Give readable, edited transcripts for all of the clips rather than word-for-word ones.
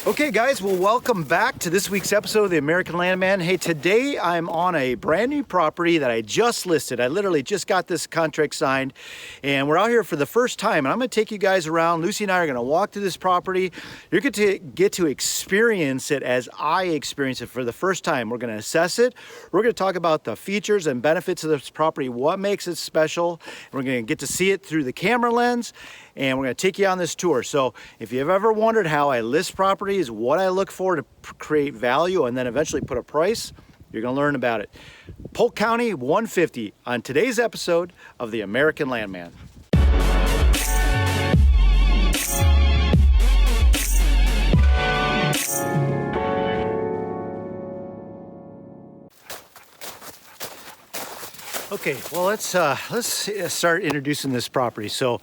Okay guys, well welcome back to this week's episode of The American Landman. Hey, today I'm on a brand new property that I just listed. I literally just got this contract signed and we're out here for the first time, and I'm going to take you guys around. Lucy and I are going to walk to this property. You're going to get to experience it as I experience it for the first time. We're going to assess it. We're going to talk about the features and benefits of this property, what makes it special. We're going to get to see it through the camera lens, and we're going to take you on this tour. So if you've ever wondered how I list properties, what I look for to create value and then eventually put a price, you're going to learn about it. Polk County 150 on today's episode of The American Landman. Okay, well let's start introducing this property. So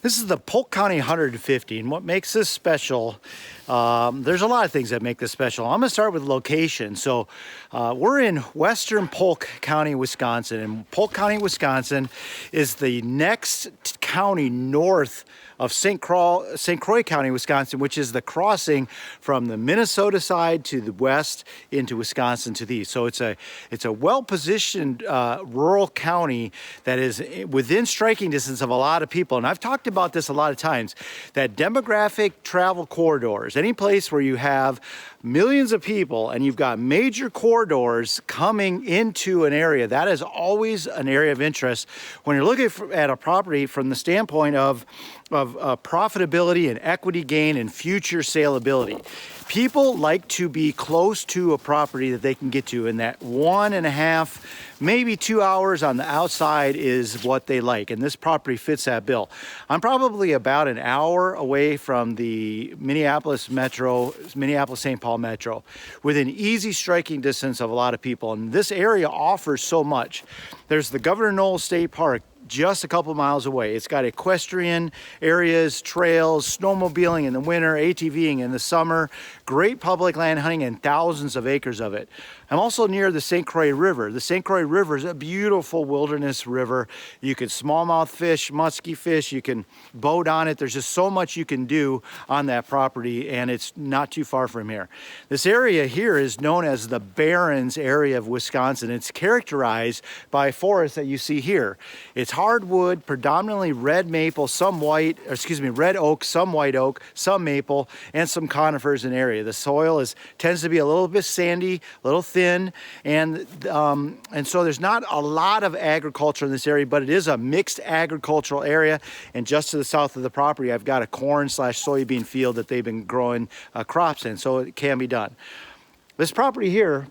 this is the Polk County 150, and what makes this special, there's a lot of things that make this special. I'm going to start with location. So we're in western Polk County, Wisconsin, and Polk County, Wisconsin is the next county north of St. Croix County, Wisconsin, which is the crossing from the Minnesota side to the west into Wisconsin to the east. So it's a well-positioned rural county that is within striking distance of a lot of people. And I've talked about this a lot of times, that demographic travel corridors, any place where you have millions of people and you've got major corridors coming into an area, that is always an area of interest when you're looking at a property from the standpoint of profitability and equity gain and future saleability. People like to be close to a property that they can get to, and that 1.5, maybe 2 hours on the outside is what they like, and this property fits that bill. I'm probably about an hour away from the Minneapolis-St. Paul Metro, within easy striking distance of a lot of people, and this area offers so much. There's the Governor Knoll State Park just a couple miles away. It's got equestrian areas, trails, snowmobiling in the winter, ATVing in the summer, great public land hunting, and thousands of acres of it. I'm also near the St. Croix River. The St. Croix River is a beautiful wilderness river. You can smallmouth fish, musky fish, you can boat on it. There's just so much you can do on that property, and it's not too far from here. This area here is known as the Barrens area of Wisconsin. It's characterized by forests that you see here. It's hardwood, predominantly red oak, some white oak, some maple, and some conifers in the area. The soil tends to be a little bit sandy, a little thin, and so there's not a lot of agriculture in this area, but it is a mixed agricultural area. And just to the south of the property, I've got a corn/soybean field that they've been growing crops in, so it can be done. This property here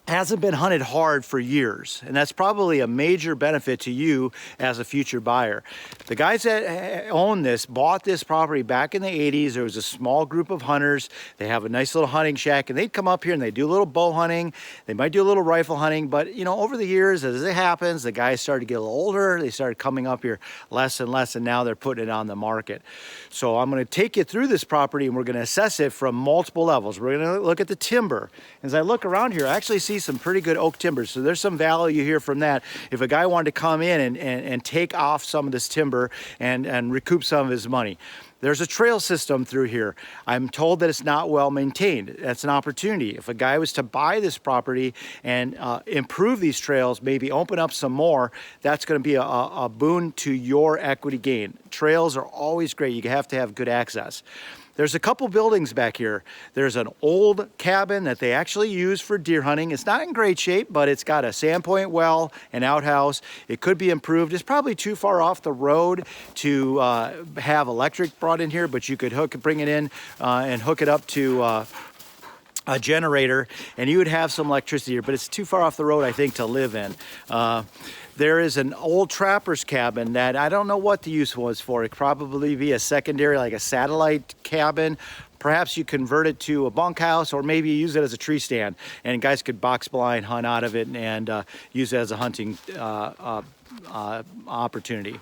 hasn't been hunted hard for years, and that's probably a major benefit to you as a future buyer. The guys that own this bought this property back in the 80s. There was a small group of hunters. They have a nice little hunting shack, and they'd come up here and they do a little bow hunting. They might do a little rifle hunting, but you know, over the years, as it happens, the guys started to get a little older. They started coming up here less and less, and now they're putting it on the market. So I'm going to take you through this property, and we're going to assess it from multiple levels. We're going to look at the timber. As I look around here, I actually see some pretty good oak timbers, so there's some value here from that. If a guy wanted to come in and take off some of this timber and recoup some of his money. There's a trail system through here. I'm told that it's not well maintained. That's an opportunity. If a guy was to buy this property and improve these trails, maybe open up some more, that's going to be a boon to your equity gain. Trails are always great. You have to have good access. There's a couple buildings back here. There's an old cabin that they actually use for deer hunting. It's not in great shape, but it's got a sandpoint well, an outhouse. It could be improved. It's probably too far off the road to have electric brought in here, but you could bring it in and hook it up to a generator, and you would have some electricity here, but it's too far off the road, I think, to live in. There is an old trapper's cabin that I don't know what the use was for. It could probably be a secondary, like a satellite cabin. Perhaps you convert it to a bunkhouse, or maybe you use it as a tree stand, and guys could box blind hunt out of it and use it as a hunting opportunity.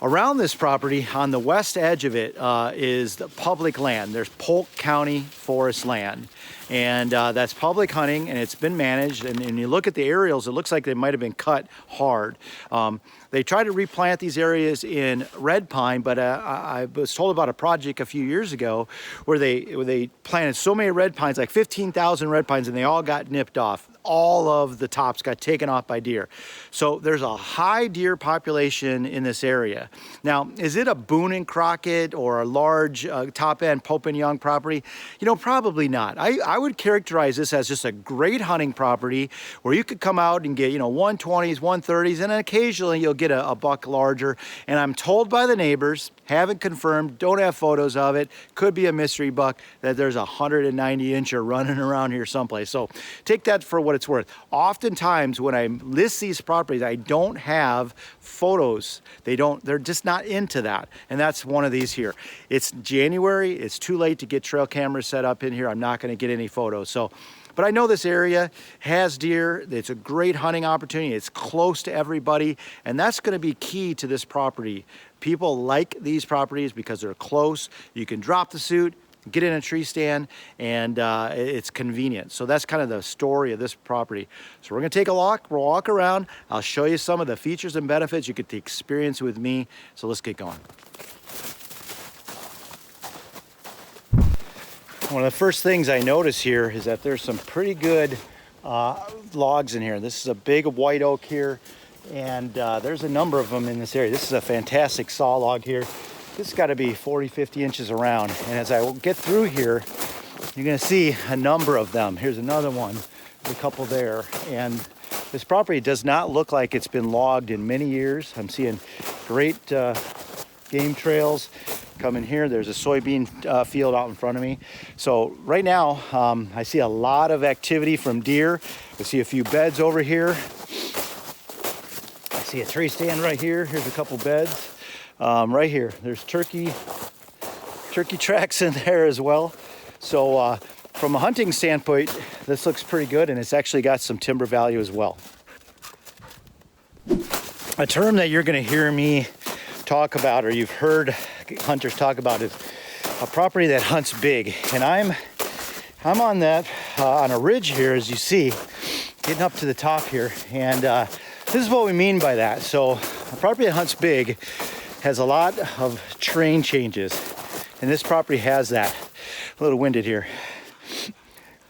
Around this property, on the west edge of it, is the public land. There's Polk County forest land. and that's public hunting, and it's been managed. And you look at the aerials, it looks like they might have been cut hard. They tried to replant these areas in red pine, but I was told about a project a few years ago where they planted so many red pines, like 15,000 red pines, and they all got nipped off. All of the tops got taken off by deer. So there's a high deer population in this area. Now, is it a Boone and Crockett or a large top-end Pope and Young property? You know, probably not. I would characterize this as just a great hunting property where you could come out and get, you know, 120s, 130s, and then occasionally you'll get a buck larger. And I'm told by the neighbors, haven't confirmed, don't have photos of it, could be a mystery buck, that there's a 190-incher running around here someplace. So take that for what it's worth. Oftentimes when I list these properties, I don't have photos. They're just not into that. And that's one of these here. It's January, it's too late to get trail cameras set up in here. I'm not gonna get any photos. So, but I know this area has deer. It's a great hunting opportunity. It's close to everybody, and that's going to be key to this property. People like these properties because they're close. You can drop the suit, get in a tree stand, and it's convenient. So that's kind of the story of this property. So we're going to take a walk. We'll walk around. I'll show you some of the features and benefits. You get the experience with me. So let's get going. One of the first things I notice here is that there's some pretty good logs in here. This is a big white oak here, and there's a number of them in this area. This is a fantastic saw log here. This has got to be 40, 50 inches around. And as I get through here, you're going to see a number of them. Here's another one, a couple there. And this property does not look like it's been logged in many years. I'm seeing great game trails. Come in here, there's a soybean field out in front of me. So right now, I see a lot of activity from deer. I see a few beds over here. I see a tree stand right here. Here's a couple beds. Right here, there's turkey tracks in there as well. So from a hunting standpoint, this looks pretty good, and it's actually got some timber value as well. A term that you're gonna hear me talk about, or you've heard hunters talk about, is a property that hunts big. And I'm on that on a ridge here, as you see, getting up to the top here. And this is what we mean by that. So a property that hunts big has a lot of terrain changes, and this property has that. A little winded here.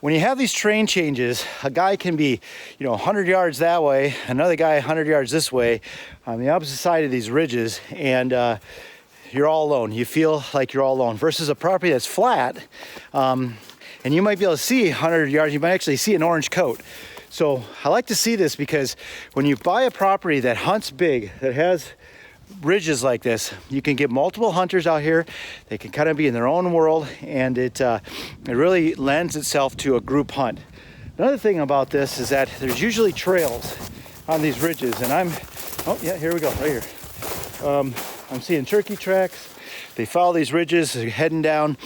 When you have these terrain changes, a guy can be, 100 yards that way, another guy 100 yards this way, on the opposite side of these ridges, and you're all alone. You feel like you're all alone. Versus a property that's flat, and you might be able to see 100 yards, you might actually see an orange coat. So I like to see this because when you buy a property that hunts big, that has ridges like this, you can get multiple hunters out here. They can kind of be in their own world, and it really lends itself to a group hunt. Another thing about this is that there's usually trails on these ridges, and here we go, right here. I'm seeing turkey tracks. They follow these ridges, they're heading down.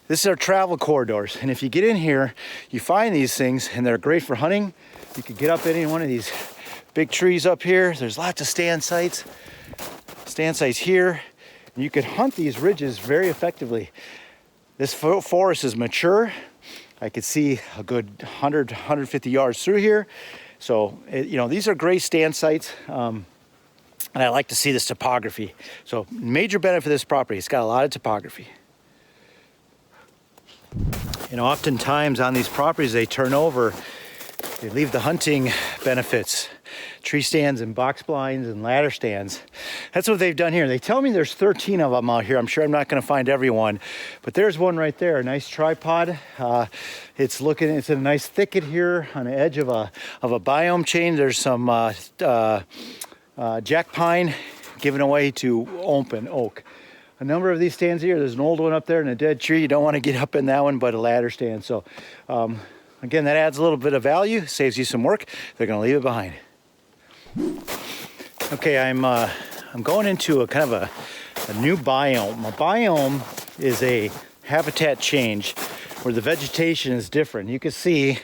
This is our travel corridors, and if you get in here, you find these things, and they're great for hunting. You could get up any one of these big trees up here. There's lots of stand sites here, and you could hunt these ridges very effectively. This forest is mature. I could see a good 100, 150 yards through here. So, these are great stand sites, and I like to see this topography. So, major benefit of this property, it's got a lot of topography. Oftentimes on these properties, they turn over, they leave the hunting benefits, tree stands and box blinds and ladder stands. That's what they've done here. They tell me there's 13 of them out here. I'm sure I'm not going to find everyone, but there's one right there, a nice tripod. It's in a nice thicket here on the edge of a biome chain. There's some jack pine given away to open oak. A number of these stands here. There's an old one up there in a dead tree. You don't want to get up in that one, but a ladder stand. So again, that adds a little bit of value, saves you some work. They're going to leave it behind. Okay, I'm going into a kind of a new biome. A biome is a habitat change where the vegetation is different. You can see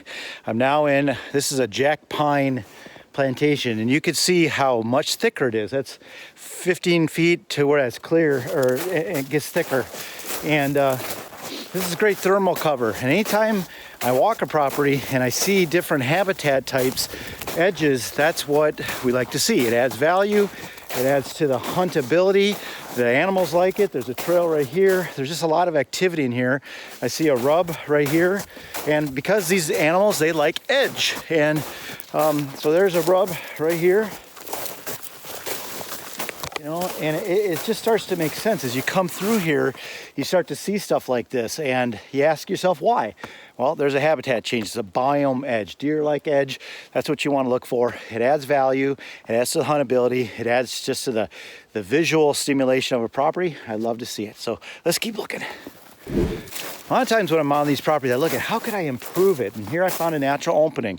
I'm now in, this is a jack pine plantation, and you can see how much thicker it is. That's 15 feet to where it's clear, or it gets thicker. And this is great thermal cover. And anytime I walk a property and I see different habitat types, edges, that's what we like to see. It adds value, it adds to the huntability. The animals like it. There's a trail right here. There's just a lot of activity in here. I see a rub right here. And because these animals, they like edge. And so there's a rub right here. You know, and it just starts to make sense. As you come through here, you start to see stuff like this. And you ask yourself, why? Well, there's a habitat change. It's a biome edge, deer-like edge. That's what you want to look for. It adds value. It adds to the huntability. It adds just to the visual stimulation of a property. I love to see it. So let's keep looking. A lot of times when I'm on these properties, I look at how could I improve it? And here I found a natural opening.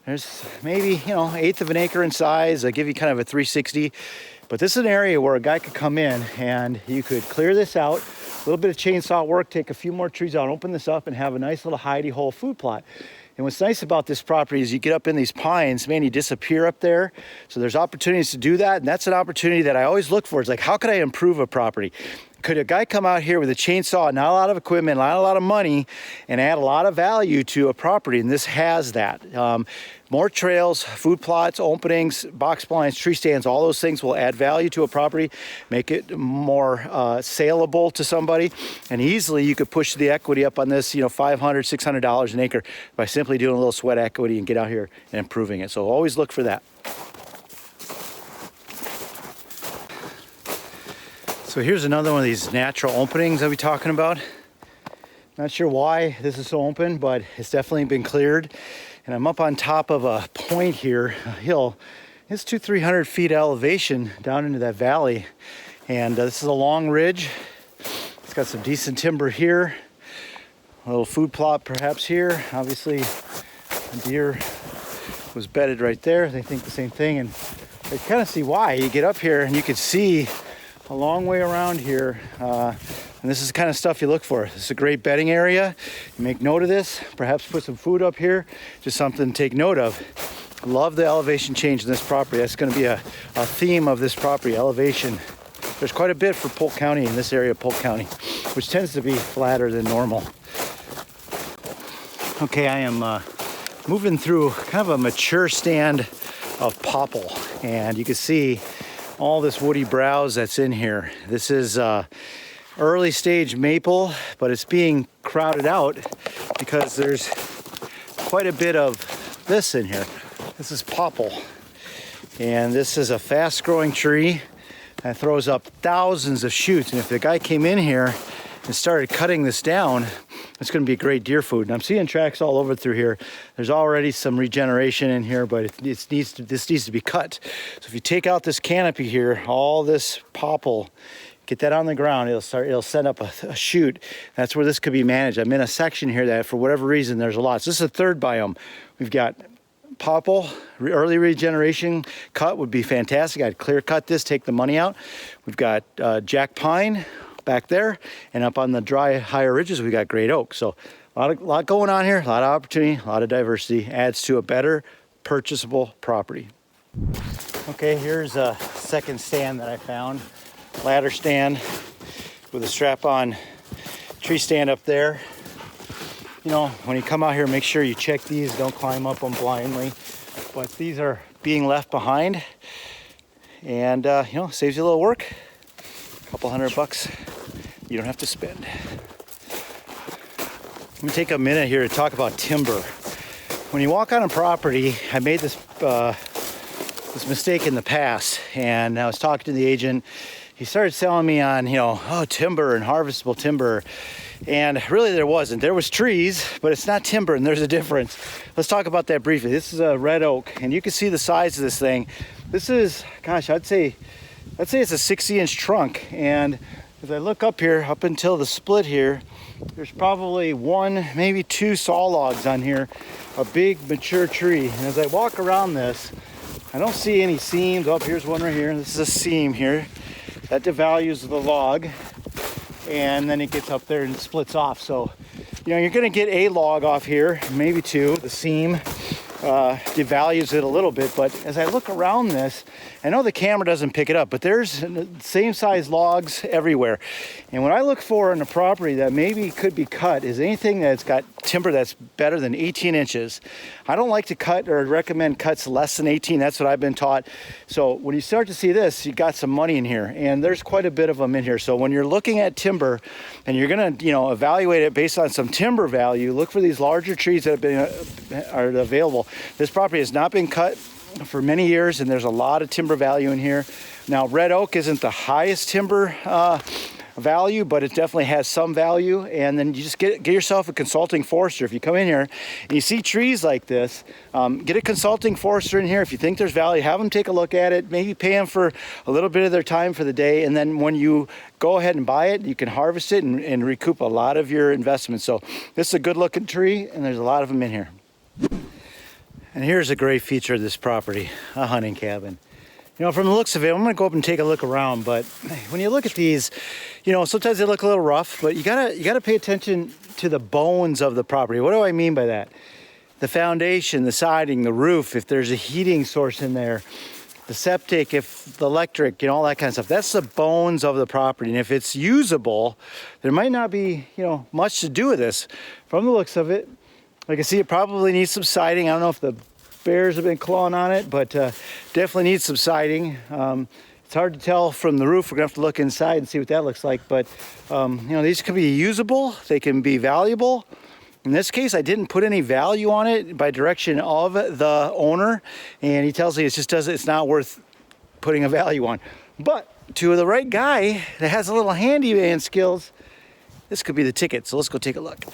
There's maybe, you know, 1/8 of an acre in size. I give you kind of a 360. But this is an area where a guy could come in and you could clear this out, a little bit of chainsaw work, take a few more trees out, open this up and have a nice little hidey hole food plot. And what's nice about this property is you get up in these pines, man, you disappear up there. So there's opportunities to do that. And that's an opportunity that I always look for. It's like, how could I improve a property? Could a guy come out here with a chainsaw, not a lot of equipment, not a lot of money, and add a lot of value to a property? And this has that. More trails, food plots, openings, box blinds, tree stands, all those things will add value to a property, make it more saleable to somebody. And easily you could push the equity up on this, you know, $500, $600 an acre by simply doing a little sweat equity and get out here and improving it. So always look for that. So here's another one of these natural openings I'll be talking about. Not sure why this is so open, but it's definitely been cleared. And I'm up on top of a point here, a hill. It's 200-300 feet elevation down into that valley. And this is a long ridge. It's got some decent timber here. A little food plot perhaps here. Obviously, a deer was bedded right there. They think the same thing. And I kind of see why. You get up here and you can see a long way around here, and this is the kind of stuff you look for. This is a great bedding area. You make note of this, perhaps put some food up here, just something to take note of. Love the elevation change in this property. That's going to be a theme of this property, elevation. There's quite a bit for Polk County in this area of Polk County, which tends to be flatter than normal. Okay, I am moving through kind of a mature stand of popple, and you can see all this woody browse that's in here. This is early stage maple, but it's being crowded out because there's quite a bit of this in here. This is popple, and this is a fast growing tree that throws up thousands of shoots. And if the guy came in here and started cutting this down, it's going to be great deer food. And I'm seeing tracks all over through here. There's already some regeneration in here, but this needs to be cut. So if you take out this canopy here, all this popple, get that on the ground, it'll set up a shoot. That's where this could be managed. I'm in a section here that for whatever reason there's a lot. So this is a third biome. We've got popple, early regeneration cut would be fantastic. I'd clear cut this, take the money out. We've got jack pine back there, and up on the dry higher ridges we got great oak. So a lot going on here, a lot of opportunity, a lot of diversity, adds to a better purchasable property. Okay, here's a second stand that I found, ladder stand with a strap-on tree stand up there. You know, when you come out here, make sure you check these, don't climb up them blindly, but these are being left behind, and you know, saves you a little work, a couple $100 you don't have to spend. Let me take a minute here to talk about timber. When you walk on a property, I made this mistake in the past, and I was talking to the agent. He started selling me on, you know, timber and harvestable timber, and really there wasn't. There was trees, but it's not timber, and there's a difference. Let's talk about that briefly. This is a red oak, and you can see the size of this thing. This is, gosh, I'd say it's a 60-inch trunk, and as I look up here, up until the split here, there's probably one, maybe two saw logs on here, a big mature tree. And as I walk around this, I don't see any seams. Oh, here's one right here. This is a seam here. That devalues the log, and then it gets up there and splits off. So, you know, you're gonna get a log off here, maybe two. The seam devalues it a little bit, but as I look around this, I know the camera doesn't pick it up, but there's same size logs everywhere. And what I look for in a property that maybe could be cut is anything that's got timber that's better than 18 inches. I don't like to cut or recommend cuts less than 18. That's what I've been taught. So when you start to see this, you got some money in here, and there's quite a bit of them in here. So when you're looking at timber and you're gonna, evaluate it based on some timber value, look for these larger trees that have been are available. This property has not been cut for many years, and there's a lot of timber value in here. Now, red oak isn't the highest timber value, but it definitely has some value. And then you just get yourself a consulting forester. If you come in here and you see trees like this, get a consulting forester in here. If you think there's value, have them take a look at it, maybe pay them for a little bit of their time for the day. And then when you go ahead and buy it, you can harvest it and recoup a lot of your investment. So this is a good looking tree, and there's a lot of them in here. And here's a great feature of this property, a hunting cabin. From the looks of it, I'm gonna go up and take a look around, but when you look at these, sometimes they look a little rough, but you gotta pay attention to the bones of the property. What do I mean by that? The foundation, the siding, the roof, if there's a heating source in there, the septic, if the electric, all that kind of stuff. That's the bones of the property. And if it's usable, there might not be, much to do with this. From the looks of it, I can see it probably needs some siding. I don't know if the bears have been clawing on it, but definitely needs some siding. It's hard to tell from the roof. We're gonna have to look inside and see what that looks like. But these can be usable. They can be valuable. In this case, I didn't put any value on it by direction of the owner, and he tells me it's not worth putting a value on. But to the right guy that has a little handyman skills, this could be the ticket. So let's go take a look.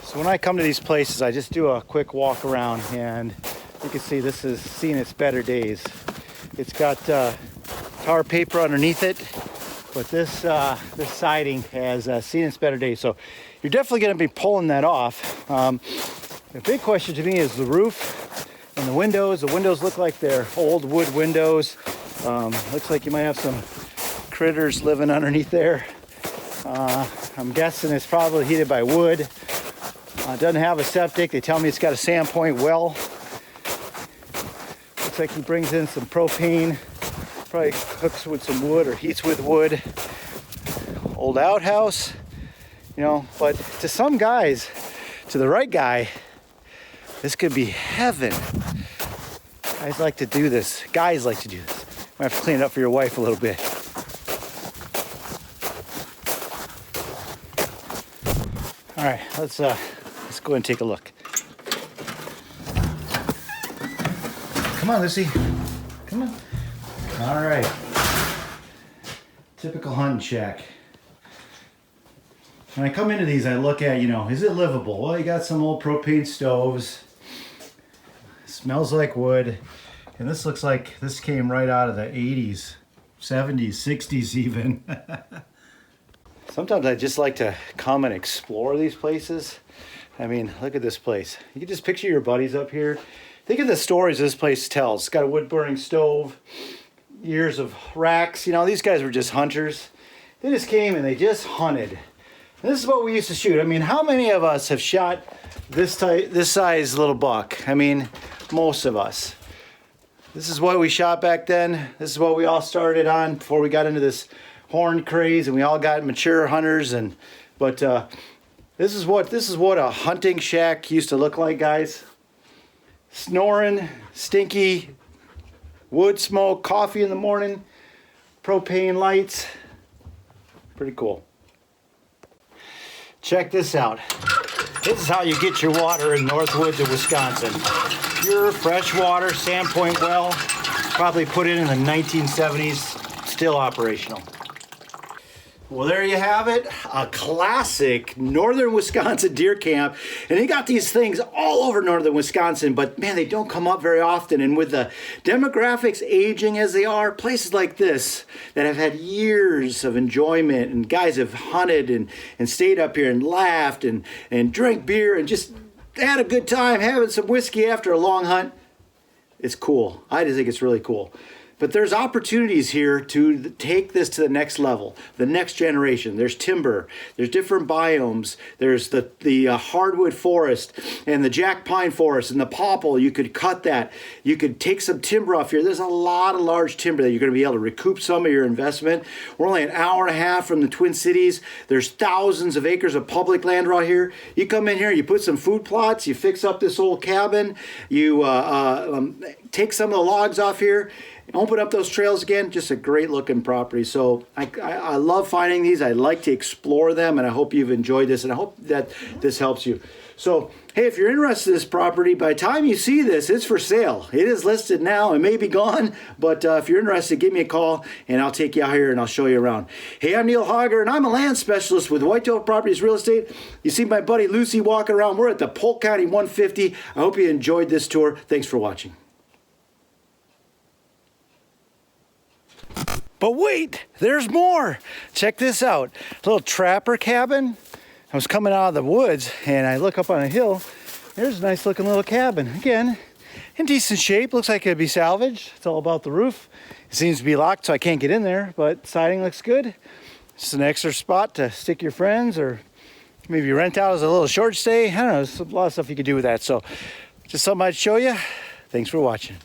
So when I come to these places, I just do a quick walk around, and you can see this has seen its better days. It's got tar paper underneath it, but this siding has seen its better days. So you're definitely going to be pulling that off. The big question to me is the roof and the windows. The windows look like they're old wood windows. Looks like you might have some critters living underneath there. I'm guessing it's probably heated by wood. Doesn't have a septic. They tell me it's got a Sandpoint well. Looks like he brings in some propane. Probably cooks with some wood or heats with wood. Old outhouse, but to some guys, to the right guy, this could be heaven. Guys like to do this. Guys like to do this. Might have to clean it up for your wife a little bit. All right, let's go and take a look. Come on, Lucy. Come on. All right. Typical hunting shack. When I come into these, I look at, is it livable? Well, you got some old propane stoves. It smells like wood. And this looks like this came right out of the 80s, 70s, 60s even. Sometimes I just like to come and explore these places. I mean, look at this place. You can just picture your buddies up here. Think of the stories this place tells. It's got a wood-burning stove, years of racks. These guys were just hunters. They just came and they just hunted. And this is what we used to shoot. I mean, how many of us have shot this size little buck? I mean, most of us. This is what we shot back then. This is what we all started on before we got into this horn craze, and we all got mature hunters. But this is what a hunting shack used to look like, guys. Snoring, stinky, wood smoke, coffee in the morning, propane lights. Pretty cool. Check this out. This is how you get your water in Northwoods of Wisconsin. Pure fresh water, Sandpoint well, probably put in the 1970s, still operational. Well, there you have it, a classic northern Wisconsin deer camp. And they got these things all over northern Wisconsin, but man, they don't come up very often. And with the demographics aging as they are, places like this that have had years of enjoyment, and guys have hunted and stayed up here and laughed and drank beer and just had a good time having some whiskey after a long hunt. It's cool. I just think it's really cool. But there's opportunities here to take this to the next level, the next generation. There's timber, there's different biomes, there's the hardwood forest and the jack pine forest and the popple. You could cut that. You could take some timber off here. There's a lot of large timber that you're going to be able to recoup some of your investment. We're only an hour and a half from the Twin Cities. There's thousands of acres of public land right here. You come in here, you put some food plots, you fix up this old cabin, you take some of the logs off here, open up those trails again. Just a great looking property. So I love finding these. I like to explore them, and I hope you've enjoyed this, and I hope that this helps you. So hey, if you're interested in this property, by the time you see this, it's for sale. It is listed now. It may be gone, but if you're interested, give me a call and I'll take you out here and I'll show you around. Hey, I'm Neil Hauger and I'm a land specialist with Whitetail Properties Real Estate. You see my buddy Lucy walking around. We're at the Polk County 150. I hope you enjoyed this tour. Thanks for watching. But wait, there's more. Check this out. A little trapper cabin. I was coming out of the woods and I look up on a hill. There's a nice looking little cabin. Again, in decent shape. Looks like it'd be salvaged. It's all about the roof. It seems to be locked, so I can't get in there, but siding looks good. It's an extra spot to stick your friends or maybe rent out as a little short stay. I don't know, there's a lot of stuff you could do with that. So just something I'd show you. Thanks for watching.